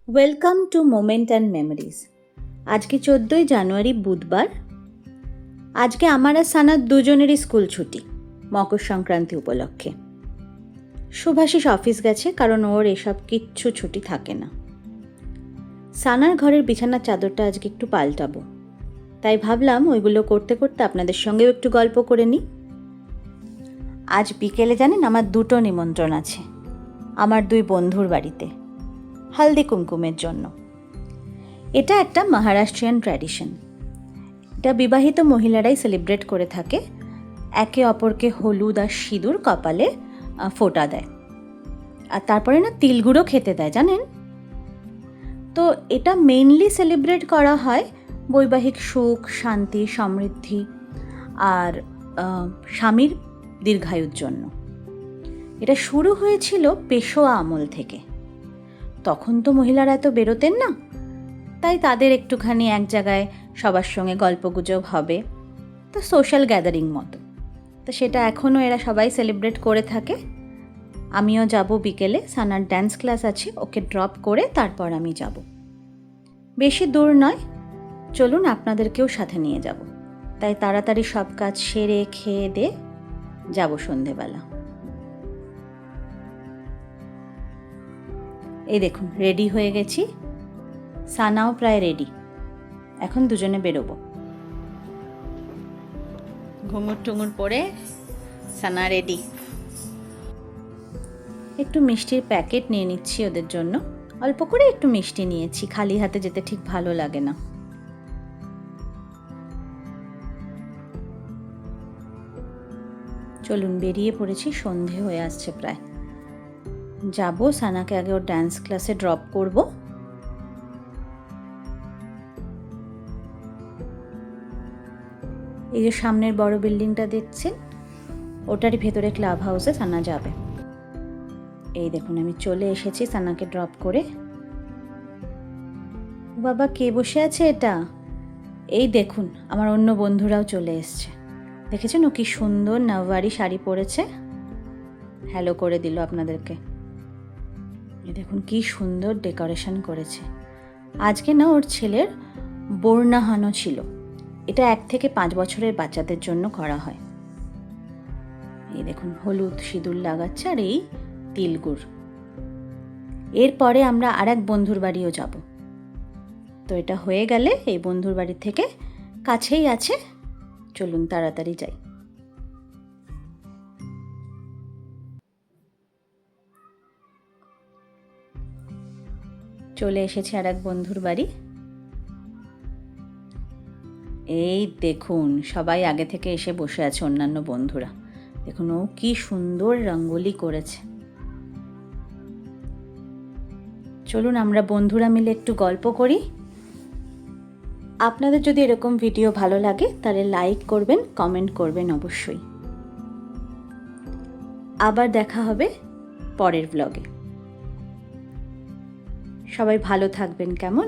Welcome to moment and memories. আজকে 14ই জানুয়ারি বুধবার। আজকে আমার আর সানার দুজনেরই স্কুল ছুটি মকর সংক্রান্তি উপলক্ষে। শুভাশিস অফিস গেছে, কারণ ওর এসব কিচ্ছু ছুটি থাকে না। সানার ঘরের বিছানার চাদরটা আজকে একটু পাল্টাবো, তাই ভাবলাম ওইগুলো করতে করতে আপনাদের সঙ্গেও একটু গল্প করে নিই। আজ বিকেলে জানেন আমার দুটো নিমন্ত্রণ আছে আমার দুই বন্ধুর বাড়িতে, হালদি কুমকুমের জন্য। এটা একটা মহারাষ্ট্রিয়ান ট্র্যাডিশন। এটা বিবাহিত মহিলারাই সেলিব্রেট করে থাকে। একে অপরকে হলুদ আর সিঁদুর কপালে ফোঁটা দেয়, আর তারপরে না তিলগুঁড়ো খেতে দেয়, জানেন তো। এটা মেইনলি সেলিব্রেট করা হয় বৈবাহিক সুখ, শান্তি, সমৃদ্ধি আর স্বামীর দীর্ঘায়ুর জন্য। এটা শুরু হয়েছিল পেশোয়া আমল থেকে। তখন তো মহিলারা এত বেরোতেন না, তাই তাদের একটুখানি এক জায়গায় সবার সঙ্গে গল্পগুজব হবে, তো সোশ্যাল গ্যাদারিং মতো। তো সেটা এখনও এরা সবাই সেলিব্রেট করে থাকে। আমিও যাব বিকেলে, সানার ড্যান্স ক্লাস আছে, ওকে ড্রপ করে তারপর আমি যাব। বেশি দূর নয়, চলুন আপনাদেরকেও সাথে নিয়ে যাব। তাই তাড়াতাড়ি সব কাজ সেরে খেয়ে দিয়ে যাব সন্ধেবেলা। এই দেখুন রেডি হয়ে গেছি, সানাও প্রায় রেডি। এখন দুজনে বেরোবো। ঘুঙুর টুঙুর পরে সানা রেডি। একটু মিষ্টির প্যাকেট নিয়ে নিচ্ছি ওদের জন্য, অল্প করে একটু মিষ্টি নিয়েছি, খালি হাতে যেতে ঠিক ভালো লাগে না। চলুন বেরিয়ে পড়েছি, সন্ধে হয়ে আসছে প্রায়। যাব, সানাকে আগে ওর ড্যান্স ক্লাসে ড্রপ করব। এই যে সামনের বড় বিল্ডিংটা দেখছেন, ওটারই ভেতরে ক্লাব হাউসে সানা যাবে। এই দেখুন আমি চলে এসেছি সানাকে ড্রপ করে। বাবা, কে বসে আছে এটা? এই দেখুন আমার অন্য বন্ধুরাও চলে এসছে। দেখেছেন ও কি সুন্দর নওয়ারি শাড়ি পরেছে, হ্যালো করে দিল আপনাদেরকে। এই দেখুন কি সুন্দর ডেকোরেশন করেছে। আজকে না ওর ছেলের বর্ণাহানো ছিল। এটা 1 থেকে 5 বছরের বাচ্চাদের জন্য করা হয়। এই দেখুন হলুদ সিঁদুর লাগাচ্ছে আর এই তিলগুড়। এরপরে আমরা আর এক বন্ধুর বাড়িও যাব। তো এটা হয়ে গেলে এই বন্ধুর বাড়ি থেকে কাছেই আছে, চলুন তাড়াতাড়ি যাই। চলে এসেছি আর এক বন্ধুর বাড়ি। এই দেখুন সবাই আগে থেকে এসে বসে আছে, অন্যান্য বন্ধুরা। দেখুন ও কি সুন্দর রঙ্গোলি করেছে। চলুন আমরা বন্ধুরা মিলে একটু গল্প করি। আপনাদের যদি এরকম ভিডিও ভালো লাগে তাহলে লাইক করবেন, কমেন্ট করবেন অবশ্যই। আবার দেখা হবে পরের ব্লগে। সবাই ভালো থাকবেন, কেমন?